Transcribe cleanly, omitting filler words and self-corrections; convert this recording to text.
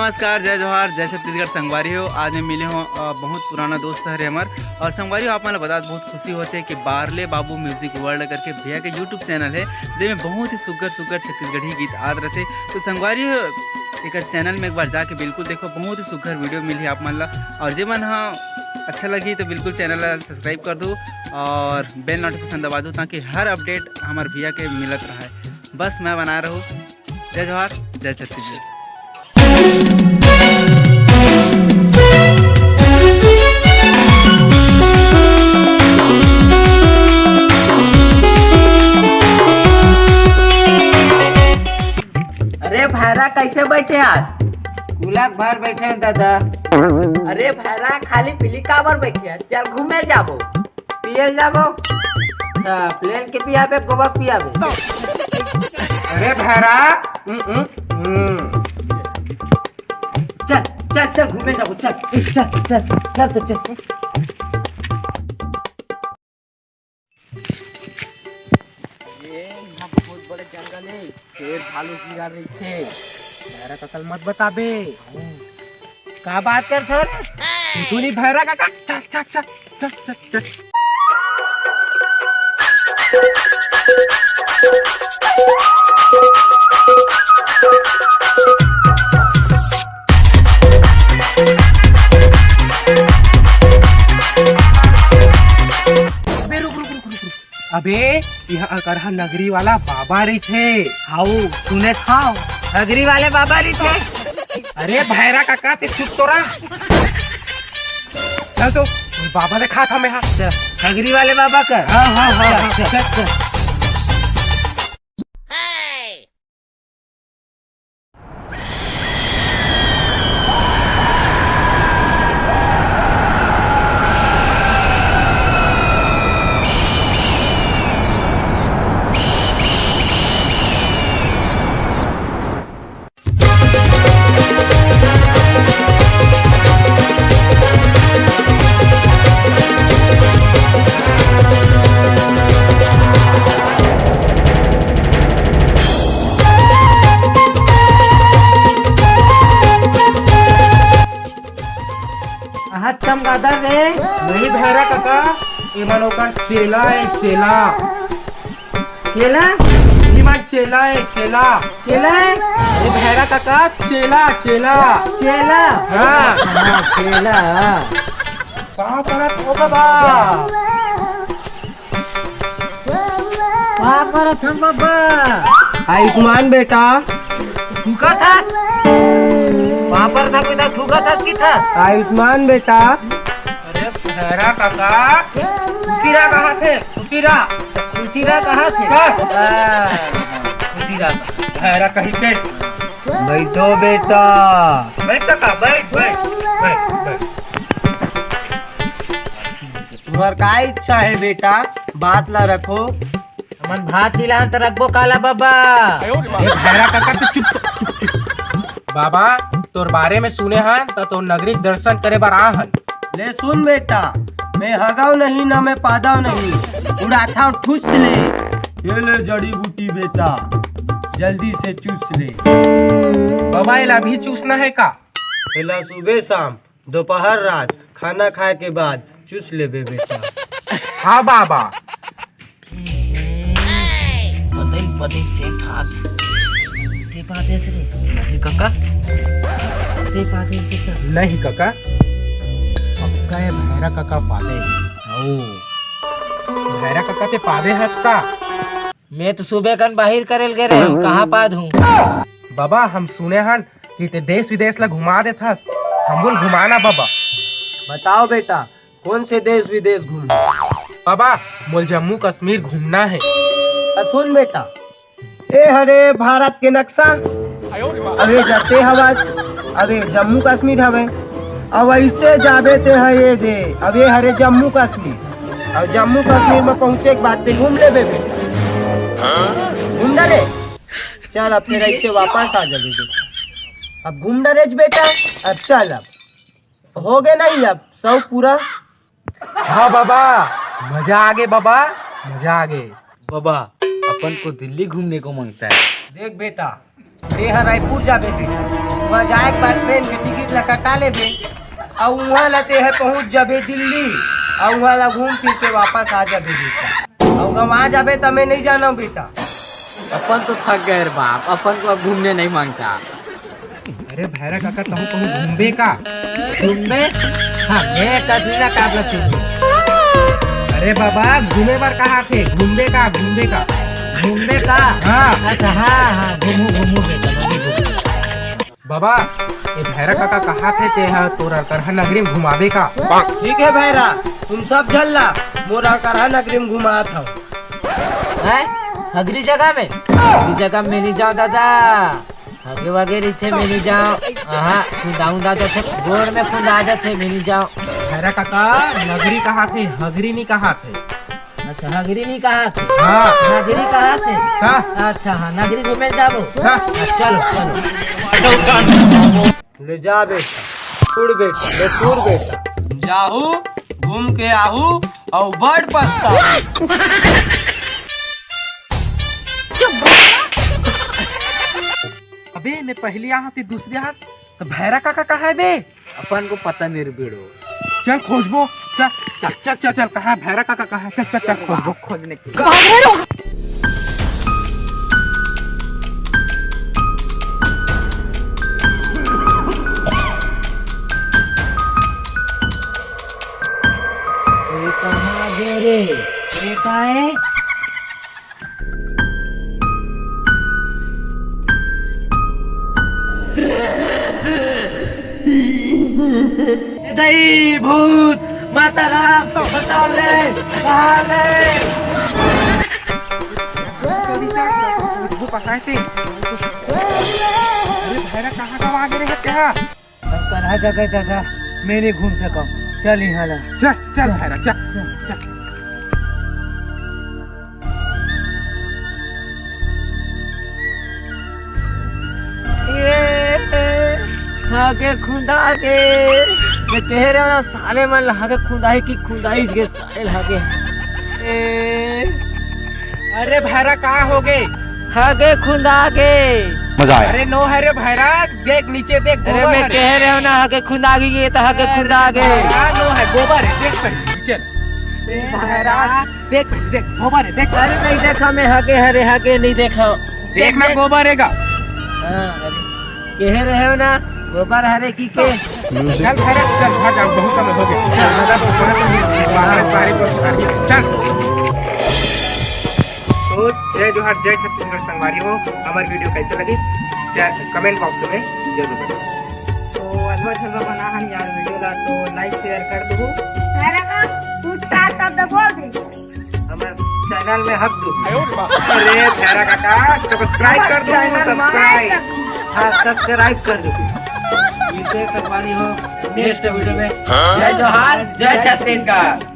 नमस्कार, जय जोहार, जय छत्तीसगढ़। संगवारी हो, आज मैं मिले हूँ बहुत पुराना दोस्त है हमार। और संगवारी हो, आप मैंने बता बहुत खुशी होते हैं कि बारले बाबू म्यूजिक वर्ल्ड करके भैया के यूट्यूब चैनल है जिसमें बहुत ही सुगर छत्तीसगढ़ी गीत आद रहते। तो संगवारी हो एक चैनल में एक बार जाके बिल्कुल देखो, बहुत ही सुगर वीडियो मिली आप मन ला। और जे मन हाँ अच्छा लगी तो बिल्कुल चैनल सब्सक्राइब कर दो और बेल नोटिफिकेशन दबा दो ताकि हर अपडेट हमारे भैया के मिलत रहा है। बस मैं बना रहा हूँ। जय जोहार, जय छत्तीसगढ़। अरे भैरा कैसे बैठे आज? गुलाब भर बैठे हैं दादा। अरे भैरा खाली पीली काबर बैठे हैं? चल घूमे जाबो। पियल जाबो। अच्छा, प्लेन के पियाबे गोवा पियाबे। अरे भैरा चल चल चल घूमे जाबो। चल चल चल चल तो चल। ये यहाँ बहुत बड़े जंगल है, शेर भालू गिरा रही थे। भैरा का कल मत बताबे। का बात कर सर? तू नहीं भैरा का चल चल चल चल चल चल। अबे यह अकरहा नगरी वाला बाबा रही थे। हाउ सुने खाओ नगरी वाले बाबा री थे। अरे भैरा काका ते चुप तो रहा। चल तो बाबा ने खा था मैं। चल नगरी वाले बाबा कर। हाँ हाँ हाँ चल चल चल। चमगादड़ रे नहीं भैरा काका, ये मनोकर चेला है। चेला केला ईमान चेला है। केला केला ये भैरा काका चेला चेला चेला। हाँ हाँ चेला। कहाँ पर हो बाबा? वहाँ पर हम बाबा। आयुष्मान बेटा थूका था वहाँ पर था पिता। थूका था कि था? आयुष्मान बेटा। अरे भैरा काका उसीरा कहाँ थे? उसीरा उसीरा कहाँ थे? उसीरा भैरा कहीं से। बैठो बेटा। बैठ काका बैठ बैठ बैठ बैठ। तुम्हार का इच्छा है बेटा? बात ला रखो। मन भात दिलान तो रखबो काला बाबा। ये भैरा काका तो चुप चुप चुप। बाबा तोर बारे में सुने हन तो नगरी दर्शन करे बार आ हन। ले सुन बेटा, मैं हगाव नहीं ना मैं पादाव नहीं, उड़ाथा ठूस ले। ये ले जड़ी बूटी बेटा, जल्दी से चूस ले। बाबा इला भी चूसना है का? पहला सुबह शाम दोपहर रात खाना खाए के बाद चूस ले बेटा। हाँ बाबा। पदे से हाथ ते पादे से नहीं काका, ते पादे से नहीं काका, पक्का है भैरा काका पादे। भैरा काका ते पादे हज का? मैं तो सुबह कन बाहर करेल गए रहे हूँ, कहाँ पाद हूँ? बाबा हम सुने हन कि ते देश विदेश ला घुमा दे थस, हम बोल घुमाना बाबा। बताओ बेटा कौन से देश विदेश घूमना? बाबा मोल जम्मू कश्मीर घूमना है। सुन बेटा, ए हरे भारत के नक्शा अबे जाते हवा, अबे जम्मू कश्मीर हवे। अब ऐसे जाबे ते है ये दे, अब ये हरे जम्मू कश्मीर। और जम्मू कश्मीर में पहुँचे के बाद ते घूम ले बेटा। घूम डरे चल, अब फिर ऐसे वापस आ जा बेटा। अब घूम डरे बेटा। अब चल, अब हो गए नहीं, अब सब पूरा। हाँ बाबा मजा आ गए बाबा, मजा आ गए। बाबा अपन को दिल्ली घूमने को मांगता है। देख बेटा, ते ह रायपुर जाबे बेटा, वहाँ जाए के बाद ट्रेन के टिकट ला कटा लेबे और वहाँ ला ते है पहुँच जाबे दिल्ली और वहाँ ला घूम फिर के वापस आ जाबे बेटा। और वहाँ जाबे तो मैं नहीं जाना बेटा। अपन तो थक गए रे बाप, अपन को अब घूमने नहीं मांगता। अरे भैरा काका तुम कहूँ घूमबे का? घूमबे? हाँ मैं कटरीना काबला चुनबे। अरे बाबा घूमे बार कहाँ थे? घूमबे का? घूमबे का? घूमने का? हाँ अच्छा हाँ घूमू घूमू बेटा, मैं भी घूमू। बाबा ये भैरा काका कहाँ थे? ते है तोरा करहा नगरी में घुमावे का? ठीक है भैरा, तुम सब झल्ला मोरा करहा नगरी में घुमा था। अगली जगह में? अगली जगह में नहीं जाओ दादा, आगे वगैरह थे मैं नहीं जाओ। हाँ खुदाऊँ दादा थे, गोड़ में खुदा जाते मैं नहीं जाओ। भैरा काका नगरी कहाँ थे? हगरी नहीं कहाँ थे? अच्छा नगरी नहीं कहा थे? हाँ नगरी कहा थे? हाँ अच्छा हाँ नगरी घूमे जाबो। हाँ। चलो चलो ले जा बेटा, टूर बेटा, ले टूर बेटा, जाहू घूम के आहू और बड़ पछताऊ। अबे मैं पहले यहाँ थी दूसरे यहाँ, तो भैरा काका कहाँ है बे? अपन को पता नहीं रे बेड़ो। चल खोजबो, चल चल चल चल चल, कहाँ है भैरा काका? कहाँ है? चल चल चल खोजबो, खोजने के कहाँ गए रे? ये कहाँ है? दई भूत माता राम बताओ रे, कहाँ रे? खोजबो पकड़े थे। अरे भैरा कहाँ कहाँ आगे रहे थे? हाँ हर जगह जगह मैं नहीं घूम सका, चल यहाँ ला। चल चल भैरा चल चल। हागे खुंदा के मैं तेरे वाला साले मन हागे खुंदाई की खुंदाई के साले हागे। अरे भैरा कहाँ हो गए? हागे खुंदा के मजा आया। अरे नो है रे भैरा, देख नीचे देख। अरे मैं कह रहा हूँ ना हागे खुंदा की, ये तो हागे खुंदा के नो है, गोबर है, देख पर नीचे भैरा, देख देख गोबर है, देख। अरे नहीं देखा मैं हागे, हरे हागे नहीं देखा। देखना गोबर है का? कह रहे हो ना गोबर हरे की के। चल भैरा चल, भाग जाओ, बहुत समय हो गया। चल दादा तो थोड़ा तो बाहर सारी को चल। तो जय जोहार, जय छत्तीसगढ़ संगवारी हो। हमारी वीडियो कैसे लगी कमेंट बॉक्स में जरूर बताओ। तो हलवा छलवा बना हम यार वीडियो ला, तो लाइक शेयर कर दो। हमारे चैनल में हक दो। अरे भैरा काका सब्सक्राइब कर दो, सब्सक्राइब। हाँ सब्सक्राइब कर दो। इसे करवानी हो नेक्स्ट वीडियो में। जय जोहार, जय छत्तीसगढ़।